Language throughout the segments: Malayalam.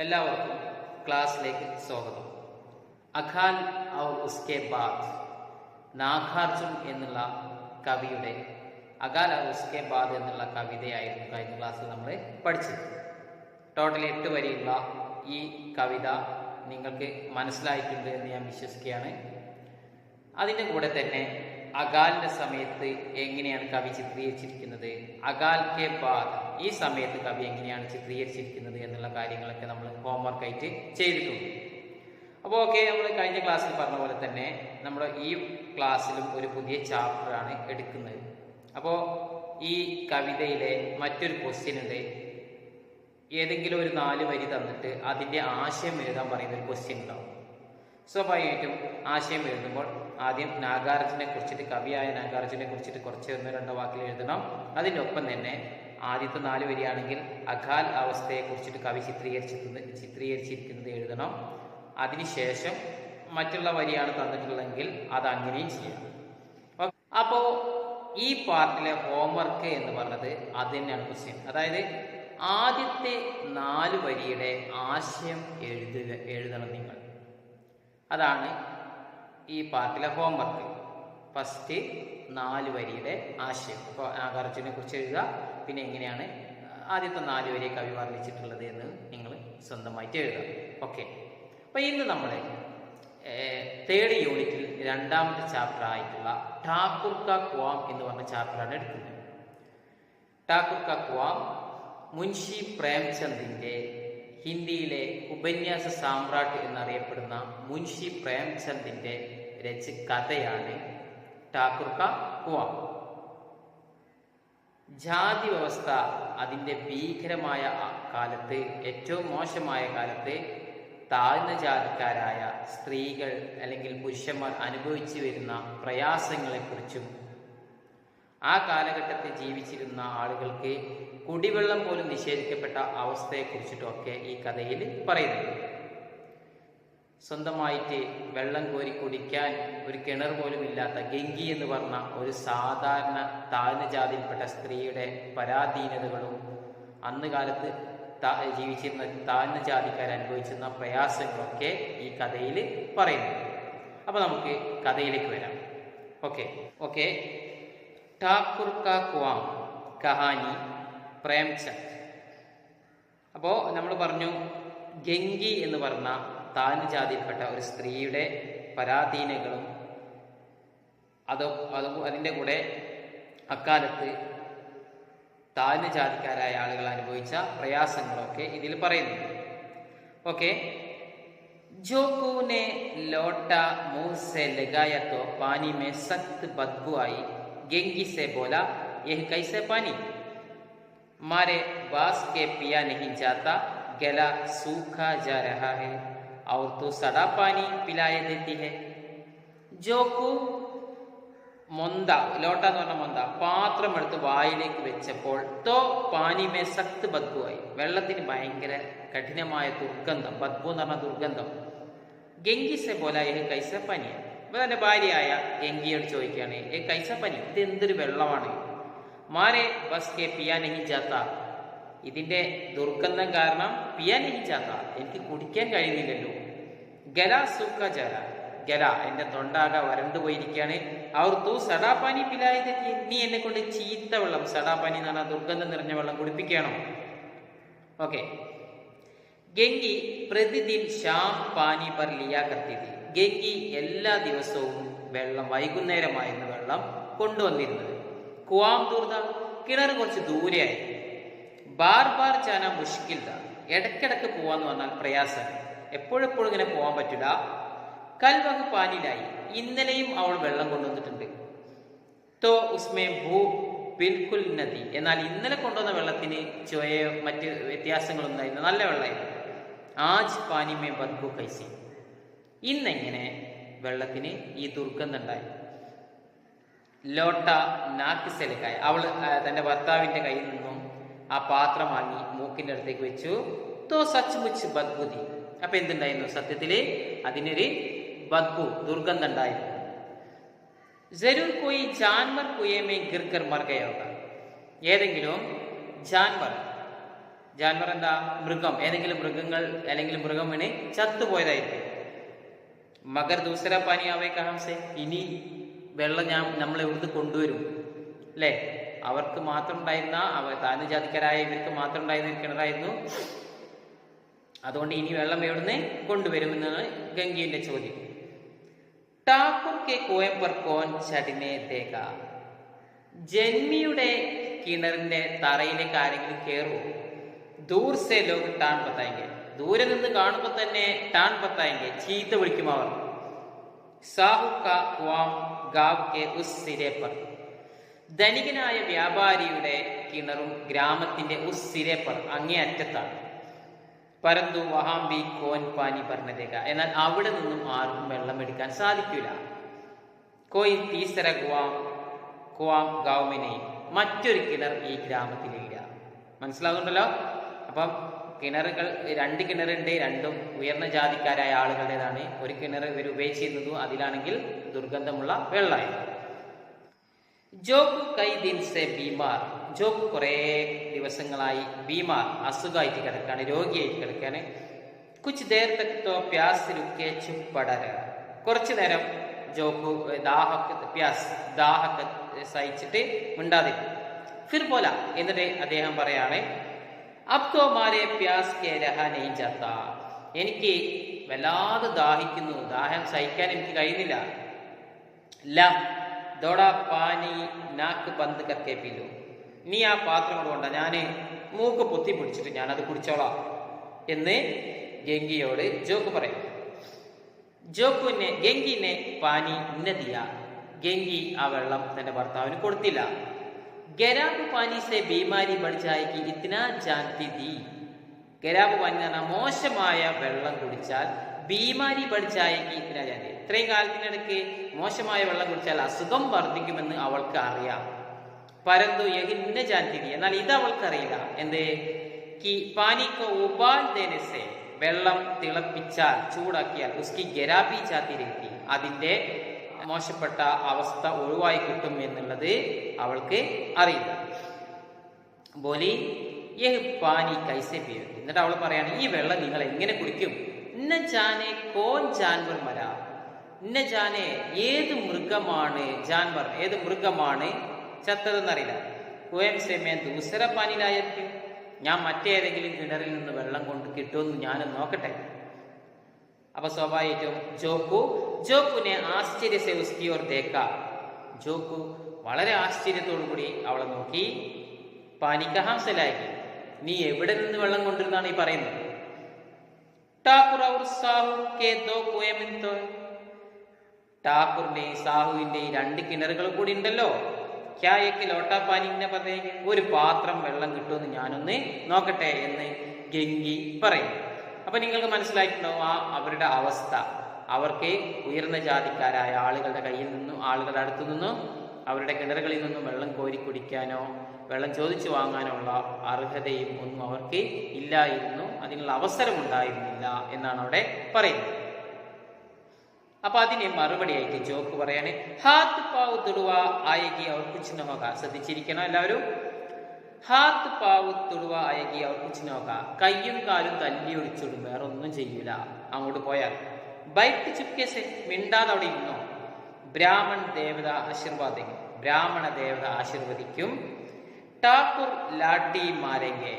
എല്ലാവർക്കും ക്ലാസ്സിലേക്ക് സ്വാഗതം. അഖാൽ ഔർ ഉസ്കെ ബാദ്, നാഗാർജുൻ എന്നുള്ള കവിയുടെ അഖാൽ ഔർ ഉസ്കെ ബാദ് എന്നുള്ള കവിതയായിരുന്നു കഴിഞ്ഞ ക്ലാസ്സിൽ നമ്മൾ പഠിച്ചത്. ടോട്ടൽ 8 വരെയുള്ള ഈ കവിത നിങ്ങൾക്ക് മനസ്സിലായിട്ടുണ്ട് എന്ന് ഞാൻ വിശ്വസിക്കുകയാണ്. അതിൻ്റെ കൂടെ തന്നെ അകാലിൻ്റെ സമയത്ത് എങ്ങനെയാണ് കവി ചിത്രീകരിച്ചിരിക്കുന്നത്, അകാൽ കെ ബാദ് ഈ സമയത്ത് കവി എങ്ങനെയാണ് ചിത്രീകരിച്ചിരിക്കുന്നത് എന്നുള്ള കാര്യങ്ങളൊക്കെ നമ്മൾ ഹോംവർക്കായിട്ട് ചെയ്തിട്ടുണ്ട്. അപ്പോൾ ഓക്കെ, നമ്മൾ കഴിഞ്ഞ ക്ലാസ്സിൽ പറഞ്ഞ പോലെ തന്നെ നമ്മുടെ ഈ ക്ലാസ്സിലും ഒരു പുതിയ ചാപ്റ്ററാണ് എടുക്കുന്നത്. അപ്പോൾ ഈ കവിതയിലെ മറ്റൊരു ക്വസ്റ്റ്യൻ ഉണ്ട്. ഏതെങ്കിലും ഒരു 4 വരി തന്നിട്ട് അതിൻ്റെ ആശയം എഴുതാൻ പറയുന്ന ഒരു ക്വസ്റ്റ്യൻ ഉണ്ടാവും. സ്വാഭാവികമായിട്ടും ആശയം എഴുതുമ്പോൾ ആദ്യം നാഗാർജുനെ കുറിച്ചിട്ട്, കവിയായ നാഗാർജുനെ കുറിച്ചിട്ട് കുറച്ച് 1-2 വാക്കിൽ എഴുതണം. അതിൻ്റെ ഒപ്പം തന്നെ ആദ്യത്തെ 4 വരിയാണെങ്കിൽ അകാൽ അവസ്ഥയെ കുറിച്ചിട്ട് കവി ചിത്രീകരിച്ചിരിക്കുന്നത് എഴുതണം. അതിനുശേഷം മറ്റുള്ള വരിയാണ് തന്നിട്ടുള്ളതെങ്കിൽ അത് അങ്ങനെയും ചെയ്യാം. അപ്പോൾ ഈ പാർട്ടിലെ ഹോംവർക്ക് എന്ന് പറഞ്ഞത് അത് തന്നെയാണ് ക്വസ്റ്റ്യൻ. അതായത് ആദ്യത്തെ 4 വരിയുടെ ആശയം എഴുതണം നിങ്ങൾ. അതാണ് ഈ പാർട്ടിലെ ഹോംവർക്ക്. ഫസ്റ്റ് 4 വരിയുടെ ആശയം. അപ്പോൾ നാഗാർജുനെ കുറിച്ച് എഴുതുക, പിന്നെ എങ്ങനെയാണ് ആദ്യത്തെ 4 വരിയെ കവി വർണ്ണിച്ചിട്ടുള്ളത് എന്ന് നിങ്ങൾ സ്വന്തമായിട്ട് എഴുതുക. ഓക്കെ, അപ്പോൾ ഇന്ന് നമ്മൾ 3rd യൂണിറ്റിൽ 2ാമത്തെ ചാപ്റ്റർ ആയിട്ടുള്ള ഠാക്കുർ കാ ഖ്വാം എന്ന് പറഞ്ഞ ചാപ്റ്ററാണ് എടുക്കുന്നത്. ഠാക്കുർ കാ ഖ്വാം മുൻഷി പ്രേംചന്ദിൻ്റെ ഹിന്ദിയിലെ ഉപന്യാസ സാമ്രാട്ട് എന്നറിയപ്പെടുന്ന മുൻഷി പ്രേംചന്ദിൻ്റെ കഥയാണ് ഠാക്കുർ കാ ഖ്വാം. ജാതി വ്യവസ്ഥ അതിൻ്റെ ഭീകരമായ കാലത്ത്, ഏറ്റവും മോശമായ കാലത്ത് താഴ്ന്ന ജാതിക്കാരായ സ്ത്രീകൾ അല്ലെങ്കിൽ പുരുഷന്മാർ അനുഭവിച്ചു വരുന്ന പ്രയാസങ്ങളെക്കുറിച്ചും ആ കാലഘട്ടത്തിൽ ജീവിച്ചിരുന്ന ആളുകൾക്ക് കുടിവെള്ളം പോലും നിഷേധിക്കപ്പെട്ട അവസ്ഥയെക്കുറിച്ചിട്ടൊക്കെ ഈ കഥയിൽ പറയുന്നുണ്ട്. സ്വന്തമായിട്ട് വെള്ളം കോരി കുടിക്കാൻ ഒരു കിണർ പോലും ഇല്ലാത്ത ഗംഗി എന്ന് പറഞ്ഞ ഒരു സാധാരണ താഴ്ന്ന ജാതിയിൽപ്പെട്ട സ്ത്രീയുടെ പരാധീനതകളും അന്ന് കാലത്ത് ജീവിച്ചിരുന്ന താഴ്ന്ന ജാതിക്കാർ അനുഭവിച്ചിരുന്ന പ്രയാസങ്ങളൊക്കെ ഈ കഥയിൽ പറയുന്നുണ്ട്. അപ്പോൾ നമുക്ക് കഥയിലേക്ക് വരാം. ഓക്കെ ഠാക്കുർ കാ ഖ്വാം കഹാനി പ്രേംചന്ദ്. അപ്പോൾ നമ്മൾ പറഞ്ഞു ഗംഗി എന്ന് പറഞ്ഞ താഴ്ന്ന ജാതിയിൽപ്പെട്ട ഒരു സ്ത്രീയുടെ പരാധീനകളും അതിൻ്റെ കൂടെ അക്കാലത്ത് താഴ്ന്ന ജാതിക്കാരായ ആളുകൾ അനുഭവിച്ച പ്രയാസങ്ങളൊക്കെ ഇതിൽ പറയുന്നുണ്ട്. ഓക്കെ, ജോക്കൂനെ ലോട്ട മുँह से लगाया तो पानी में सख्त बदबू आई, गेंगी से बोला यह कैसे पानी, मारे बास के पिया नहीं जाता, गला सूखा जा रहा है और तू सड़ा पानी पिलाए देती है. ജോക്കു മൊന്ത, ലോട്ട എന്ന് പറഞ്ഞ മൊന്ത, പാത്രമെടുത്ത് വായിലേക്ക് വെച്ചപ്പോൾ തോ പാനിമേ സഖ്ത് ബദ്ബു ആയി, വെള്ളത്തിന് ഭയങ്കര കഠിനമായ ദുർഗന്ധം. ബദ്ബു എന്ന് പറഞ്ഞ ദുർഗന്ധം. ഗംഗി സെ പോല ഏഹ് കൈസ പനി. അപ്പോൾ തൻ്റെ ഭാര്യയായ ഗംഗിയോട് ചോദിക്കുകയാണ്, ഏ കൈസ പനി, ഇത് എന്തൊരു വെള്ളമാണ്. മാരെ ബസ് കെ പിയാ നെഹി ജാത്ത, ഇതിൻ്റെ ദുർഗന്ധം കാരണം പിയാ നെഹി ജാത്ത, എനിക്ക് കുടിക്കാൻ കഴിയുന്നില്ലല്ലോ. ഗല സൂക്ക ജല, ഗല എൻ്റെ തൊണ്ടാക വരണ്ടു പോയിരിക്കുകയാണ്. അവർ തൂ സടാപാനി പിലായത്, നീ എന്നെ കൊണ്ട് ചീത്ത വെള്ളം, സടാപാനി എന്ന് പറഞ്ഞാൽ ദുർഗന്ധം നിറഞ്ഞ വെള്ളം കുടിപ്പിക്കുകയാണോ. ഓക്കെ, ഗംഗി പ്രതിദിൻ ഷാം പാനി പർ ലിയാ കർത്തി തി. ഗംഗി എല്ലാ ദിവസവും വെള്ളം, വൈകുന്നേരമായിരുന്നു വെള്ളം കൊണ്ടുവന്നിരുന്നത്. ഖ്വാം ദൂർദ, കിണർ കുറച്ച് ദൂരെയായി. ബാർ ബാർ ചാന മുഷ്കിൽ ദ, ഇടയ്ക്കിടയ്ക്ക് പോവാന്ന് പറഞ്ഞാൽ പ്രയാസം, എപ്പോഴെപ്പോഴും ഇങ്ങനെ പോകാൻ പറ്റില്ല. കൽവക് പാനിലായി, ഇന്നലെയും അവൾ വെള്ളം കൊണ്ടുവന്നിട്ടുണ്ട്. തോ ഉസ്മേ ഭൂ ബിൽക്കുൽ നദി, എന്നാൽ ഇന്നലെ കൊണ്ടുവന്ന വെള്ളത്തിന് ചുവയോ മറ്റ് വ്യത്യാസങ്ങളൊന്നായിരുന്നു, നല്ല വെള്ളമായിരുന്നു. ആജ് പാനിമേ ബദ്ബു കൈസി, ഇന്നെങ്ങനെ വെള്ളത്തിന് ഈ ദുർഗന്ധം ഉണ്ടായി. ലോട്ട നാക്ക് സെലക്കായ, അവൾ തൻ്റെ ഭർത്താവിൻ്റെ കയ്യിൽ നിന്നും ആ പാത്രം വാങ്ങി മൂക്കിൻ്റെ അടുത്തേക്ക് വെച്ചു. തോ സച്ച് മുച്ച് ബദ്ബുദി, അപ്പം എന്തുണ്ടായിരുന്നു, സത്യത്തിൽ അതിനൊരു ബദ്ബു, ദുർഗന്ധം ഉണ്ടായിരുന്നു. ജരൂർ കോയി ജാൻവർ കുയമേ ഗിർക്കർ മർ ഗയ ഹോഗ, ഏതെങ്കിലും ജാൻവർ എന്താ? മൃഗം. ഏതെങ്കിലും മൃഗങ്ങൾ അല്ലെങ്കിൽ മൃഗം വീണ് ചത്തുപോയതായിരിക്കും. മഗർ ദൂസര പാനി ആവേ കഹംസെ, ഇനി വെള്ളം നമ്മൾ എവിടുന്ന് കൊണ്ടുവരും അല്ലേ? അവർക്ക് മാത്രം ഉണ്ടായിരുന്ന, താഴ്ന്ന ജാതിക്കാരായ ഇവർക്ക് മാത്രം ഉണ്ടായിരുന്ന കിണറായിരുന്നു. അതുകൊണ്ട് ഇനി വെള്ളം എവിടുന്ന് കൊണ്ടുവരുമെന്നാണ് ഗംഗീന്റെ ചോദ്യം. ഠാക്കൂർ കെ കുഎം പർ കോൻ ചടിനെ ദേഗ, ജന്മിയുടെ കിണറിന്റെ തറയിലേക്ക് ആരെങ്കിലും കയറുമോ? ദൂർ സെ ലോഗ് ടാൻ ബത്തായെങ്കിൽ, ദൂരെ നിന്ന് കാണുമ്പോൾ തന്നെ ടാൻ ബത്തായെങ്കിൽ, ചീത്ത വിളിക്കും അവർ. സാഹു കാ കുആം ഗാവ് കെ ഉസ് സിരെ പർ, ധനികനായ വ്യാപാരിയുടെ കിണറും ഗ്രാമത്തിന്റെ ഉസ് സിരെ പർ, അങ്ങേ അറ്റത്താണ്. പരന്തു വഹാം ബി കോൻ പാനി പറഞ്ഞതേക, എന്നാൽ അവിടെ നിന്നും ആർക്കും വെള്ളം എടുക്കാൻ സാധിക്കില്ല. കോയി തീസര കുവാം ഗാവുമിനെ, മറ്റൊരു കിണർ ഈ ഗ്രാമത്തിലില്ല. മനസ്സിലാകുന്നുണ്ടല്ലോ? അപ്പം കിണറുകൾ, 2 കിണറുണ്ട്. രണ്ടും ഉയർന്ന ജാതിക്കാരായ ആളുകളുടേതാണ്. ഒരു കിണർ ഇവർ ഉപയോഗിച്ചിരുന്നതും അതിലാണെങ്കിൽ ദുർഗന്ധമുള്ള വെള്ളമായിരുന്നു. ജോക്കു കൈ ദിൻ സെ ബീമാർ, ജോക്കു കുറേ ദിവസങ്ങളായി ബീമാർ, അസുഖമായിട്ട് കിടക്കാണ്, രോഗിയായിട്ട് കിടക്കാണ്. കുച്ച് ദേർ തക് തോ പ്യാസ് രുക്കെ ചുപ് പടര, കുറച്ചു നേരം ജോക്കു ദാഹക്ക് സഹിച്ചിട്ട് മിണ്ടാതിരുന്നു. ഫിർ പോല, എന്നിട്ട് അദ്ദേഹം പറയാണ്, അബ് തോ മാരെ പ്യാസ് കെ രഹാ നഹീ ജാത്താ, എനിക്ക് വല്ലാതെ ദാഹിക്കുന്നു, ദാഹം സഹിക്കാൻ എനിക്ക് കഴിയുന്നില്ല. ല ദോടാ പാനി നാക്ക് ബന്ദ് കർക്കെ പീലു, നീ ആ പാത്രം കൊണ്ട ഞാൻ മൂക്ക് പൊത്തി പിടിച്ചിട്ട് ഞാനത് കുടിച്ചോളാം എന്ന് ഗംഗിയോട് ജോക്ക് പറയും. ഗംഗിനെ പാനി നദിയ, ഗംഗി ആ വെള്ളം തന്റെ ഭർത്താവിന് കൊടുത്തില്ല. ഗരാബ് പാനി സെ ബീമാരി ബടിച്ചായിക്ക് ഇത്തിന ജാൻതി ദി, ഗരാബ് പാനി എന്ന് പറഞ്ഞാൽ മോശമായ വെള്ളം കുടിച്ചാൽ ബീമാരി പഠിച്ചായെങ്കിൽ ഇത്തിന ജാതി, ഇത്രയും കാലത്തിനിടയ്ക്ക് മോശമായ വെള്ളം കുടിച്ചാൽ അസുഖം വർദ്ധിക്കുമെന്ന് അവൾക്ക് അറിയാം. പരന്തു യഹിന്ന ജാൻതിരി, എന്നാൽ ഇത് അവൾക്കറിയില്ല. എന്ത്? കി പാനിക്കോ ഉപാൽ ദേനസെ, വെള്ളം തിളപ്പിച്ചാൽ ചൂടാക്കിയാൽ ഉസ്കി ഗരാബി ജാതിരത്തി, അതിന്റെ മോശപ്പെട്ട അവസ്ഥ ഒഴിവായി കിട്ടും എന്നുള്ളത് അവൾക്ക് അറിയില്ല. ബോലി യഹ് പാനി കൈസെ പിയോ, എന്നിട്ട് അവൾ പറയാണ്, ഈ വെള്ളം നിങ്ങൾ എങ്ങനെ കുടിക്കും? ഇന്ന ജാനെ കോൻ ജാൻവർ മരാ, ഇന്ന ജാനെ ഏത് മൃഗമാണ്, ജാൻവർ ഏത് മൃഗമാണ് ചത്തതെന്നറിയില്ല. കുയം സെമേ ദൂസര പാനിലായിരിക്കും, ഞാൻ മറ്റേതെങ്കിലും കിണറിൽ നിന്ന് വെള്ളം കൊണ്ട് കിട്ടുമെന്ന് ഞാൻ നോക്കട്ടെ. അപ്പൊ സ്വാഭാവികം ജോക്കുനെ ആശ്ചര്യ ഉസ്കി ഓർ ദേക്ക, ജോക്കു വളരെ ആശ്ചര്യത്തോടു കൂടി അവളെ നോക്കി. പാനി കഹാം സെ ലായി, നീ എവിടെ നിന്ന് വെള്ളം കൊണ്ടിരുന്നാണ് ഈ പറയുന്നത്? ഠാക്കൂർ ഔർ സാഹു കെ ദോ കുഎം തോ, ഠാക്കൂറിന്റെയും സാഹുവിന്റെയും 2 കിണറുകൾ കൂടി ഉണ്ടല്ലോ. ക്യായക്ക് ലോട്ടാ പാനിനെ പറഞ്ഞ ഒരു പാത്രം വെള്ളം കിട്ടുമെന്ന് ഞാനൊന്ന് നോക്കട്ടെ എന്ന് ഗംഗി പറയും. അപ്പൊ നിങ്ങൾക്ക് മനസ്സിലായിട്ടുണ്ടാവും അവരുടെ അവസ്ഥ. അവർക്ക് ഉയർന്ന ജാതിക്കാരായ ആളുകളുടെ കയ്യിൽ നിന്നും, ആളുകളുടെ അടുത്തു നിന്നും, അവരുടെ കിണറുകളിൽ നിന്നും വെള്ളം കോരി കുടിക്കാനോ വെള്ളം ചോദിച്ചു വാങ്ങാനോ ഉള്ള അർഹതയും ഒന്നും അവർക്ക് ഇല്ലായിരുന്നു, അതിനുള്ള അവസരം ഉണ്ടായിരുന്നില്ല എന്നാണ് അവിടെ പറയുന്നത്. അപ്പൊ അതിന് മറുപടിയായിട്ട് ജോക്ക് പറയാണ്, ഹാത്ത് പാവ് തുടുവ ആയകി അവർ കുച്ച് നോക്ക, ശ്രദ്ധിച്ചിരിക്കണം എല്ലാവരും. ഹാത്ത് പാവ് തുടുവ ആയകി അവർ കുച്ച് നോക്ക, കയ്യും കാലും തല്ലി ഒടിച്ചിടും, വേറെ ഒന്നും ചെയ്യൂല അങ്ങോട്ട് പോയാൽ. ബൈക്ക് ചുക്കേസ്, മിണ്ടാതെ അവിടെ ഇരുന്നോ. ബ്രാഹ്മൺ ദേവത ആശീർവാദം, ബ്രാഹ്മണ ദേവത ആശീർവദിക്കും. ഠാക്കൂർ ലാട്ടി മാരെങ്കെ,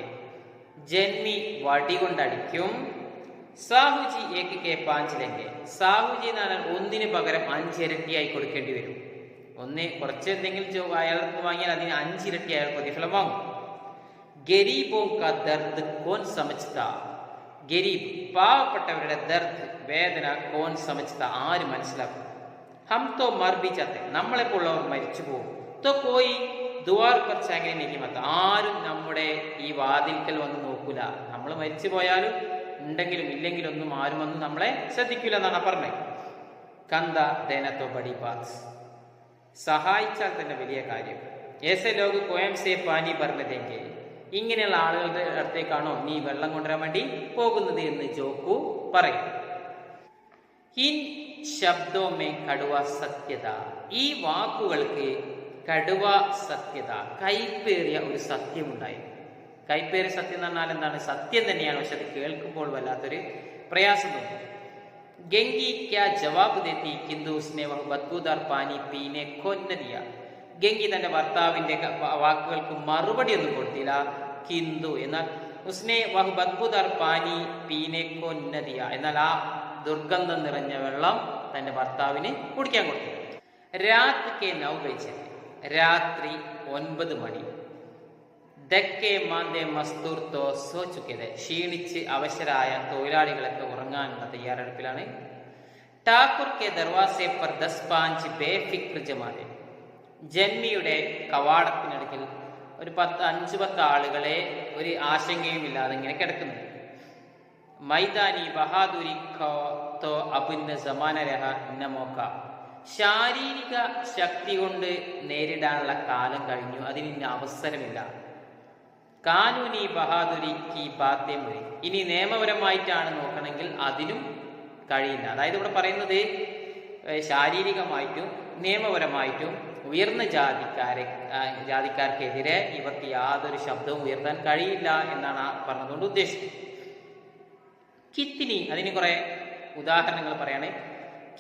ജന്മി വടി കൊണ്ടടിക്കും. സാഹുജി ഏക്ക് കെ 5 ലെങ്കെ, സാഹുജി എന്ന് പറഞ്ഞാൽ 1 പകരം 5 ഇരട്ടിയായി കൊടുക്കേണ്ടി വരും. കുറച്ച് എന്തെങ്കിലും അയാളിൽ നിന്ന് വാങ്ങിയാൽ അതിന് 5 ഇരട്ടി അയാൾ പ്രതിഫലം വാങ്ങും. ഗരീബോ കാ ദർദ് കോൻ സമജ്താ, ഗരീബ് പാവപ്പെട്ടവരുടെ ദർദ് വേദന കോൻ സമജ്താ, ആര് മനസ്സിലാക്കും? ഹം തോ മർ ബി ജാത്തെ, നമ്മളെപ്പോലുള്ളവർ മരിച്ചു പോകും. തോ കോയി ദുവാർ പർ ചാങ്ങനെ നെഹിമത്ത, ആരും നമ്മുടെ ഈ വാതിൽക്കൽ വന്ന് നോക്കൂല. നമ്മൾ മരിച്ചു പോയാലും ഉണ്ടെങ്കിലും ഇല്ലെങ്കിലും ഒന്നും ആരും വന്ന് നമ്മളെ ശ്രദ്ധിക്കില്ല എന്നാണ് പറഞ്ഞത്. കന്ത ദേനത്തോ ബഡി ബാത്ത്, സഹായിച്ചാൽ തന്നെ വലിയ കാര്യം. ഏസെ ലോക കോയം സേ പാനി പറഞ്ഞതെങ്കിൽ, ഇങ്ങനെയുള്ള ആളുകളുടെ അടുത്തേക്കാണോ നീ വെള്ളം കൊണ്ടുവരാൻ വേണ്ടി പോകുന്നത് എന്ന് ജോക്കു പറയും. ഇൻ ശബ്ദോമേ കടുവ സത്യത, ഈ വാക്കുകൾക്ക് കടുവ സത്യത, കൈപ്പേറിയ ഒരു സത്യമുണ്ടായിരുന്നു. കൈപ്പേര് സത്യം എന്ന് പറഞ്ഞാൽ എന്താണ്? സത്യം തന്നെയാണ്, പക്ഷെ അത് കേൾക്കുമ്പോൾ വല്ലാത്തൊരു പ്രയാസം തോന്നും. ഗംഗി ക്യാ ജവാബ് ദേത്തി കിന്തു ഉസ്നെ വഹ് ബദ്ബൂദാർ പാനി പീനെ കോ ന ദിയ. ഗംഗി തന്റെ ഭർത്താവിന്റെ വാക്കുകൾക്ക് മറുപടി ഒന്നും കൊടുത്തില്ല. കിന്തു എന്നാൽ ഉസ്നെ വഹ് ബദ്ബൂദാർ പാനി പീനെ കോ ന ദിയ, എന്നാൽ ആ ദുർഗന്ധം നിറഞ്ഞ വെള്ളം തന്റെ ഭർത്താവിന് കുടിക്കാൻ കൊടുത്തു. രാത് കെ 9 ബജെ, രാത്രി 9 മണി. ദക്കെ മാന്തേ മസ്തൂർ തോ സോ ചുക്കിയത്, ക്ഷീണിച്ച് അവശരായ തൊഴിലാളികളൊക്കെ ഉറങ്ങാനുള്ള തയ്യാറെടുപ്പിലാണ്. ഠാക്കൂർ കെ ദർവാസെ പർ 10-5 ബേഫിക്ർ ജമാതെ, ജന്മിയുടെ കവാടത്തിനടുക്കിൽ ഒരു 5-10 ആളുകളെ ഒരു ആശങ്കയും ഇല്ലാതെ ഇങ്ങനെ കിടക്കുന്നുണ്ട്. മൈതാനി ബഹാദുരി തോ അബുന്ന സമാന രഹ നമോക്ക, ശാരീരിക ശക്തി കൊണ്ട് നേരിടാനുള്ള കാലം കഴിഞ്ഞു, അതിന് ഇനി അവസരമില്ല. കാനൂനി ബഹാദുരി കി ബാത്തേ മുറി, ഇനി നിയമപരമായിട്ടാണ് നോക്കണമെങ്കിൽ അതിനും കഴിയില്ല. അതായത് ഇവിടെ പറയുന്നത് ശാരീരികമായിട്ടും നിയമപരമായിട്ടും ഉയർന്ന ജാതിക്കാർക്കെതിരെ ഇവർക്ക് യാതൊരു ശബ്ദവും ഉയർത്താൻ കഴിയില്ല എന്നാണ് പറഞ്ഞതുകൊണ്ട് ഉദ്ദേശിക്കുന്നത്. കിത്തിനി, അതിന് കുറെ ഉദാഹരണങ്ങൾ പറയാണ്.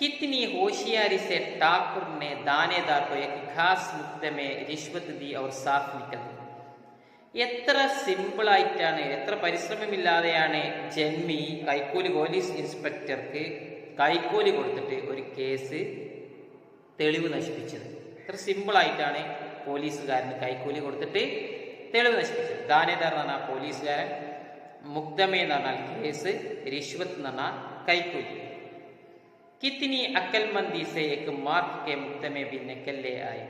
कितनी होशियारी से ठाकुर ने दानेदार को एक घास मुक्त में रिश्वत दी और साफ निकल. എത്ര സിമ്പിളായിട്ടാണ്, എത്ര പരിശ്രമമില്ലാതെയാണ് ജന്മി കൈക്കൂലി പോലീസ് ഇൻസ്പെക്ടർക്ക് കൈക്കൂലി കൊടുത്തിട്ട് ഒരു കേസ് തെളിവ് നശിപ്പിച്ചത്. എത്ര സിമ്പിളായിട്ടാണ് പോലീസുകാരന് കൈക്കൂലി കൊടുത്തിട്ട് തെളിവ് നശിപ്പിച്ചത്. ദാനേദാർ എന്ന് പറഞ്ഞാൽ പോലീസുകാരൻ, മുക്തമേ എന്ന് പറഞ്ഞാൽ കേസ്, റിശ്വത്ത് എന്ന് പറഞ്ഞാൽ കൈക്കൂലി. കിത്തിനി അക്കൽമന്ദി സേ ഏക് മാർക്ക് കെ മുക്തമേ ഭി നിക്കല്ലേ ആയി,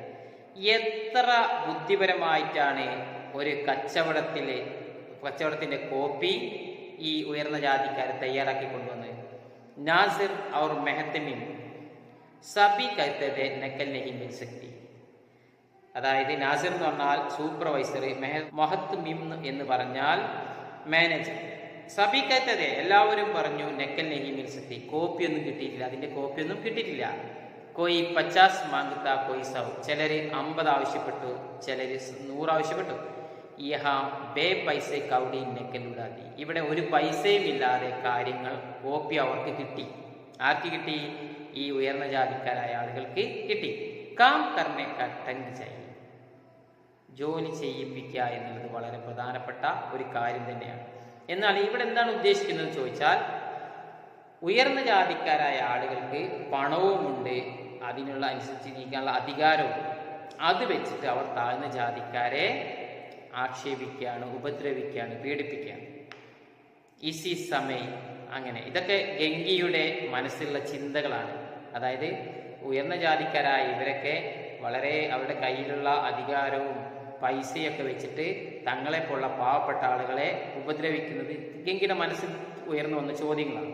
എത്ര ബുദ്ധിപരമായിട്ടാണ് ഒരു കച്ചവടത്തിന്റെ കോപ്പി ഈ ഉയർന്ന ജാതിക്കാരെ തയ്യാറാക്കി കൊണ്ടുവന്നത്. നാസിർ ഔർ മെഹത്തമിം സബി കരുത്തതെ നക്കൽ നഹി മിൽ സക്തി, അതായത് നാസിർ എന്ന് പറഞ്ഞാൽ സൂപ്പർവൈസർ, മഹത്മിം എന്ന് പറഞ്ഞാൽ മാനേജർ. സബി കരുത്തതെ എല്ലാവരും പറഞ്ഞു നക്കൽ നഹി മിൽ സക്തി, കോപ്പിയൊന്നും കിട്ടിയിട്ടില്ല, അതിന്റെ കോപ്പിയൊന്നും കിട്ടിയിട്ടില്ല. കോയി 50 മാംഗത്ത കോയി 100, ചിലര് 50 ആവശ്യപ്പെട്ടു, ചിലര് 100 ആവശ്യപ്പെട്ടു. യഹാ ബേ പൈസ കൗടി നെക്കലുണ്ടാതി, ഇവിടെ ഒരു പൈസയും ഇല്ലാതെ കാര്യങ്ങൾ കോപ്പി അവർക്ക് കിട്ടി. ആർക്ക് കിട്ടി? ഈ ഉയർന്ന ജാതിക്കാരായ ആളുകൾക്ക് കിട്ടി. കാം കർണെ കട്ടങ് ചെയ്യും, ജോലി ചെയ്യിപ്പിക്കുക എന്നുള്ളത് വളരെ പ്രധാനപ്പെട്ട ഒരു കാര്യം തന്നെയാണ്. എന്നാൽ ഇവിടെ എന്താണ് ഉദ്ദേശിക്കുന്നത് ചോദിച്ചാൽ, ഉയർന്ന ജാതിക്കാരായ ആളുകൾക്ക് പണവുമുണ്ട്, അതിനുള്ള അനുസരിച്ച് ജീവിക്കാനുള്ള അധികാരവും, അത് വെച്ചിട്ട് അവർ താഴ്ന്ന ജാതിക്കാരെ ആക്ഷേപിക്കുകയാണ്, ഉപദ്രവിക്കുകയാണ്, പീഡിപ്പിക്കുകയാണ്. ഇസി സമയം അങ്ങനെ, ഇതൊക്കെ ഗംഗിയുടെ മനസ്സിലുള്ള ചിന്തകളാണ്. അതായത് ഉയർന്ന ജാതിക്കാരായ ഇവരൊക്കെ വളരെ അവരുടെ കയ്യിലുള്ള അധികാരവും പൈസയൊക്കെ വെച്ചിട്ട് തങ്ങളെപ്പോലുള്ള പാവപ്പെട്ട ആളുകളെ ഉപദ്രവിക്കുന്നത് ഗംഗിയുടെ മനസ്സിൽ ഉയർന്നു വന്ന ചോദ്യങ്ങളാണ്.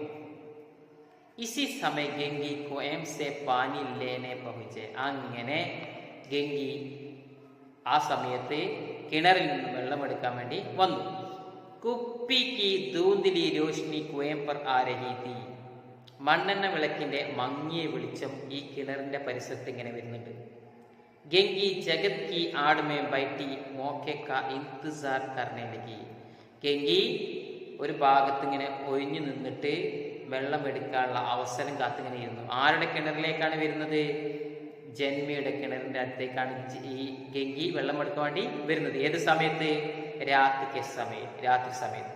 ഇസി സമയം ഗംഗി കോയം സെ പാനി ലേനെ പहुंचे, അങ്ങനെ ഗംഗി ആ സമയത്ത് കിണറിൽ നിന്ന് വെള്ളമെടുക്കാൻ വേണ്ടി വന്നു. കുപ്പി കി ദൂന്തിലി രോഷ്നി കുയം പർ ആ രഹി തീ, മണ്ണെണ്ണ വിളക്കിന്റെ മങ്ങിയ വെളിച്ചം ഈ കിണറിന്റെ പരിസരത്ത് ഇങ്ങനെ വരുന്നുണ്ട്. ഗംഗി ജഗത് കി ആട് മേ ബൈഠി മോക്കെ കാ ഇന്തിസാർ കർനെ ലഗി, ഗംഗി ഒരു ഭാഗത്ത് ഇങ്ങനെ ഒഴിഞ്ഞു നിന്നിട്ട് വെള്ളം എടുക്കാനുള്ള അവസരം കാത്തിങ്ങനെ ഇരുന്നു. ആരുടെ കിണറിലേക്കാണ് വരുന്നത്? ജന്മിയുടെ കിണറിന്റെ അടുത്തേക്കാണ് ഈ ഗംഗി വെള്ളം എടുക്കാൻ വേണ്ടി വരുന്നത്. ഏത് സമയത്ത്? രാത്രി സമയത്ത്.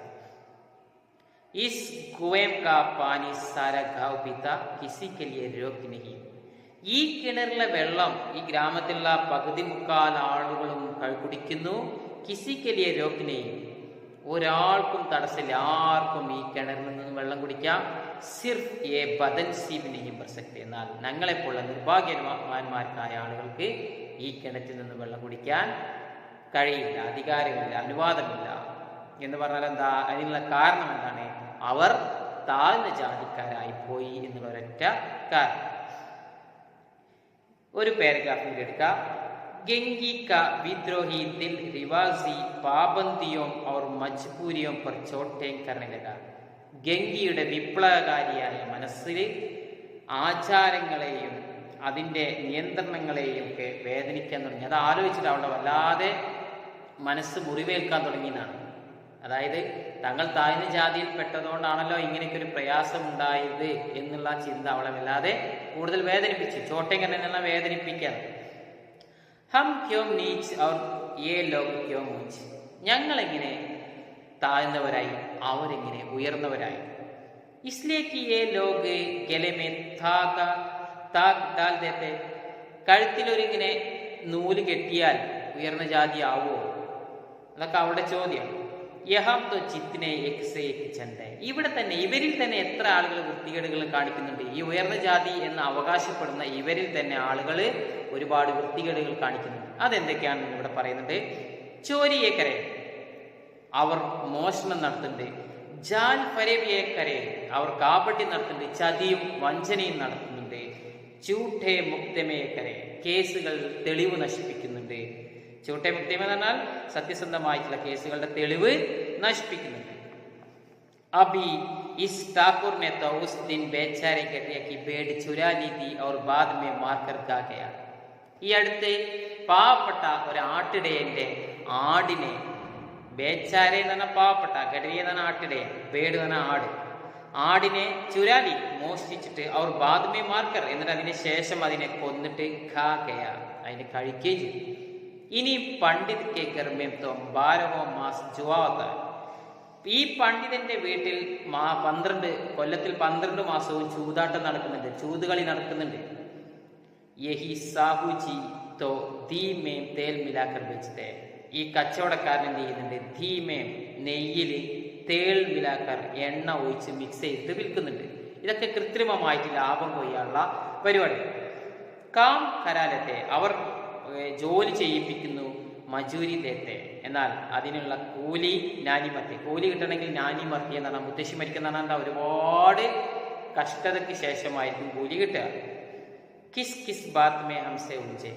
ഇസ് കുവേം കാ പാനി സാരാ ഗാവ് പീതാ കിസി കെ ലിയെ രോക് നഹി, ഈ കിണറിലെ വെള്ളം ഈ ഗ്രാമത്തിലുള്ള പകുതി മുക്കാൽ ആളുകളും കുടിക്കുന്നു. കിസി കെ ലിയെ രോക് നഹി, ഒരാൾക്കും തടസ്സമില്ല, ആർക്കും ഈ കിണറിൽ നിന്ന് വെള്ളം കുടിക്കാം. സിർഫ് ഏ ബദൻ സീബ് നഹീം ബർ സക്തെ, എന്നാൽ ഞങ്ങളെപ്പോലുള്ള നിർഭാഗ്യവാന്മാർക്കായ ആളുകൾക്ക് ഈ കിണറ്റിൽ നിന്ന് വെള്ളം കുടിക്കാൻ കഴിയില്ല, അധികാരമില്ല, അനുവാദമില്ല. എന്ന് പറഞ്ഞാൽ എന്താ? അതിനുള്ള കാരണം എന്താണ്? അവർ താഴ്ന്ന ജാതിക്കാരായി പോയി എന്നുള്ള ഒരൊറ്റ കാരണം. ഒരു പാരഗ്രാഫിൽ എടുക്കാം. गंगी का विद्रोही दिल रिवाजी पाबंदियों और मजबूरियों पर चोटें करने लगा. ഗംഗിയുടെ വിപ്ലവകാരിയായ മനസ്സിൽ ആചാരങ്ങളെയും അതിൻ്റെ നിയന്ത്രണങ്ങളെയും ഒക്കെ വേദനിക്കാൻ തുടങ്ങി. അത് ആലോചിച്ചിട്ട് അവളുടെ വല്ലാതെ മനസ്സ് മുറിവേൽക്കാൻ തുടങ്ങിയെന്നാണ്. അതായത് തങ്ങൾ താഴ്ന്ന ജാതിയിൽ പെട്ടതുകൊണ്ടാണല്ലോ ഇങ്ങനെയൊക്കെ ഒരു പ്രയാസം ഉണ്ടായത് എന്നുള്ള ചിന്ത അവളെ വല്ലാതെ കൂടുതൽ വേദനിപ്പിച്ചു. ചോട്ടേങ്കൻ എന്നുള്ള വേദനിപ്പിക്കാൻ. ഹം ക്യോം നീച്ച് ഔർ യേ ലോഗ് ക്യോം ഊച്ച്. ഞങ്ങളെങ്ങനെ താഴ്ന്നവരായി, അവരെങ്ങനെ ഉയർന്നവരായി. ഇസ്ലിയെ കി യേ ലോഗ് ഗലെ മേ ധാഗ ഡാൽ ദേത്തെ. കഴുത്തിലൊരിങ്ങനെ നൂല് കെട്ടിയാൽ ഉയർന്ന ജാതി ആവോ? അതൊക്കെ അവളുടെ ചോദ്യം. യഹം തോ ജിത്നെ എക് സേ എക് ചന്ദ. ഇവിടെ തന്നെ ഇവരിൽ തന്നെ എത്ര ആളുകൾ വൃത്തികേടുകൾ കാണിക്കുന്നുണ്ട്. ഈ ഉയർന്ന ജാതി എന്ന് അവകാശപ്പെടുന്ന ഇവരിൽ തന്നെ ആളുകൾ ഒരുപാട് വൃത്തികേടുകൾ കാണിക്കുന്നുണ്ട്. അതെന്തൊക്കെയാണെന്ന് ഇവിടെ പറയുന്നത്. ചോരിയേക്കരെ, അവർ മോഷണം നടത്തുന്നുണ്ട്. ജാൽ ഫരേബിയേക്കരെ, അവർ കാപട്യം നടത്തുന്നുണ്ട്. ചതിയും വഞ്ചനയും നടത്തുന്നുണ്ട്. ചൂട്ടേ മുക്തമേക്കരെ, കേസുകൾ തെളിവ് നശിപ്പിക്കുന്നുണ്ട്. ചൂട്ടേ മുക്തമേ എന്ന് പറഞ്ഞാൽ സത്യസന്ധമായിട്ടുള്ള കേസുകളുടെ തെളിവ് നശിപ്പിക്കുന്നുണ്ട്. അബി ഇസ് ഠാക്കൂർ ने तो उस दिन बेचारे कटिया की भेड़ चुरा ली थी और बाद में मारकर खा गया. ഈ അടുത്ത് പാവപ്പെട്ട ഒരു ആട്ടിടയന്റെ ആടിനെ, ബേച്ചാരെ എന്ന് പറഞ്ഞാൽ പാവപ്പെട്ട, ഗഡരിയ എന്ന് പറഞ്ഞാൽ ആട്ടിടയൻ, പേട് എന്ന് പറഞ്ഞാൽ ആട്, ആടിനെ ചുരാലി മോഷ്ടിച്ചിട്ട് അവർ ബാദ്മേ മാർക്കർ, എന്നിട്ട് അതിന് ശേഷം അതിനെ കൊന്നിട്ട് ഖാ ഗയ, അതിനെ കഴിക്കുകയും ചെയ്തു. ഇനി പണ്ഡിത് കെ ഗർഭം തോ 12 മാസം ജുവാത്ത. ഈ പണ്ഡിതന്റെ വീട്ടിൽ 12 കൊല്ലത്തിൽ 12 മാസവും ചൂതാട്ടം നടക്കുന്നുണ്ട്, ചൂതുകളി നടക്കുന്നുണ്ട്. യഹി സാഹുജി തോ ധീമേം തേൽ മിലാക്കർ വെച്ചതേ. ഈ കച്ചവടക്കാരൻ എന്ത് ചെയ്യുന്നുണ്ട്? ധീമേം, നെയ്യിൽ തേൾ മിലാക്കർ, എണ്ണ ഒഴിച്ച് മിക്സ് ചെയ്ത് വിൽക്കുന്നുണ്ട്. ഇതൊക്കെ കൃത്രിമമായിട്ട് ലാഭം കൊയ്യാനുള്ള പരിപാടി. കാം കരാലത്തെ, അവർ ജോലി ചെയ്യിപ്പിക്കുന്നു. മജൂരി ദേത്തെ, എന്നാൽ അതിനുള്ള കൂലി നാനിമത്തി. കൂലി കിട്ടണമെങ്കിൽ നാനിമത്തി എന്നാണ്, മുത്തശ്ശി മരിക്കുന്നതാണ്. ഒരുപാട് കഷ്ടതയ്ക്ക് ശേഷമായിരിക്കും കൂലി കിട്ടുക. Kiss kiss Baat may ഹംസെ ഉഞ്ചെ.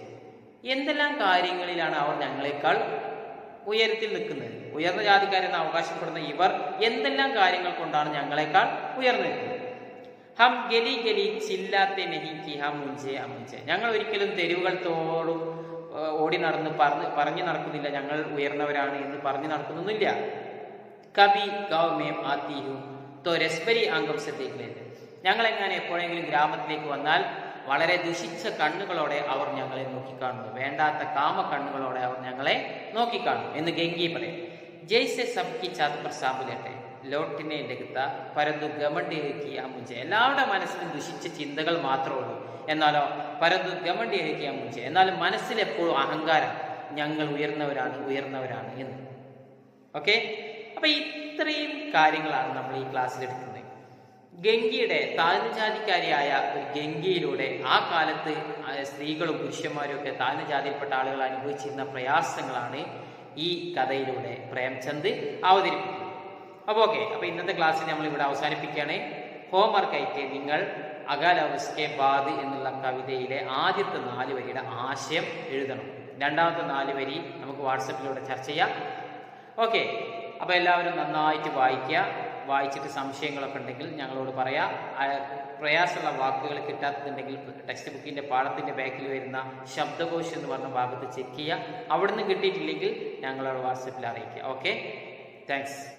എന്തെല്ലാം കാര്യങ്ങളിലാണ് അവർ ഞങ്ങളെക്കാൾ ഉയരത്തിൽ നിൽക്കുന്നത്? ഉയർന്ന ജാതിക്കാരെന്ന് അവകാശപ്പെടുന്ന ഇവർ എന്തെല്ലാം കാര്യങ്ങൾ കൊണ്ടാണ് ഞങ്ങളെക്കാൾ ഉയർന്നു നിൽക്കുന്നത്? ഹം ഗലി ഗലി ചില്ലാത്തെ നെഹി കി ഹം മുഞ്ചെ അമുഞ്ചെ. ഞങ്ങൾ ഒരിക്കലും തെരുവുകൾ തോടും ഓടി നടന്ന് പറഞ്ഞു നടക്കുന്നില്ല ഞങ്ങൾ ഉയർന്നവരാണ് എന്ന് പറഞ്ഞു നടക്കുന്നൊന്നുമില്ല. കബി ഗൗ മേം ആത്തിഹു തോ രസ്ബരി അംഗം ശ്രദ്ധിക്കുന്നത്. ഞങ്ങളെങ്ങനെ എപ്പോഴെങ്കിലും ഗ്രാമത്തിലേക്ക് വന്നാൽ വളരെ ദുഷിച്ച കണ്ണുകളോടെ അവർ ഞങ്ങളെ നോക്കിക്കാണുന്നു, വേണ്ടാത്ത കാമ കണ്ണുകളോടെ അവർ ഞങ്ങളെ നോക്കിക്കാണുന്നു എന്ന് ഗംഗി പറയും. ജയ്സെ സബ്കി ചാത് പർ സാമ്പുലേട്ടെ ലോട്ടിനെ ലഗത്ത പരന്തു ഗമണ്ടിയിലേക്കിയ മുഞ്ചെ. എല്ലാവരുടെ മനസ്സിലും ദുഷിച്ച ചിന്തകൾ മാത്രമേ ഉള്ളൂ. എന്നാലോ പരന്തു ഗമണ്ടിയിലേക്കിയ മുഞ്ചെ, എന്നാലും മനസ്സിൽ എപ്പോഴും അഹങ്കാരം, ഞങ്ങൾ ഉയർന്നവരാണ് എന്ന്. ഓക്കെ, അപ്പൊ ഇത്രയും കാര്യങ്ങളാണ് നമ്മൾ ഈ ക്ലാസ്സിൽ എടുക്കുന്നത്. ഗംഗയുടെ, താഴ്ന്ന ജാതിക്കാരിയായ ഒരു ഗംഗയിലൂടെ ആ കാലത്ത് സ്ത്രീകളും പുരുഷന്മാരും ഒക്കെ താഴ്ന്ന ജാതിയിൽപ്പെട്ട ആളുകൾ അനുഭവിച്ചിരുന്ന പ്രയാസങ്ങളാണ് ഈ കഥയിലൂടെ പ്രേംചന്ദ് അവതരിപ്പിക്കുന്നത്. അപ്പോൾ ഓക്കെ, അപ്പോൾ ഇന്നത്തെ ക്ലാസ്സിൽ നമ്മൾ ഇവിടെ അവസാനിപ്പിക്കുകയാണ്. ഹോംവർക്കായിട്ട് നിങ്ങൾ അകാല ഉസ്കെ ബാദ് എന്നുള്ള കവിതയിലെ ആദ്യത്തെ 4 വരിയുടെ ആശയം എഴുതണം. രണ്ടാമത്തെ 4 വരി നമുക്ക് വാട്സപ്പിലൂടെ ചർച്ച ചെയ്യാം. ഓക്കെ, അപ്പോൾ എല്ലാവരും നന്നായിട്ട് വായിക്കുക. വായിച്ചിട്ട് സംശയങ്ങളൊക്കെ ഉണ്ടെങ്കിൽ ഞങ്ങളോട് പറയാം. പ്രയാസമുള്ള വാക്കുകൾ കിട്ടാത്തതുണ്ടെങ്കിൽ ടെക്സ്റ്റ് ബുക്കിൻ്റെ പാഠത്തിൻ്റെ ബാക്കിൽ വരുന്ന ശബ്ദകോശം എന്ന് പറഞ്ഞ ഭാഗത്ത് ചെക്ക് ചെയ്യുക. അവിടുന്ന് കിട്ടിയിട്ടില്ലെങ്കിൽ ഞങ്ങളോട് വാട്സപ്പിൽ അറിയിക്കുക. Okay, thanks.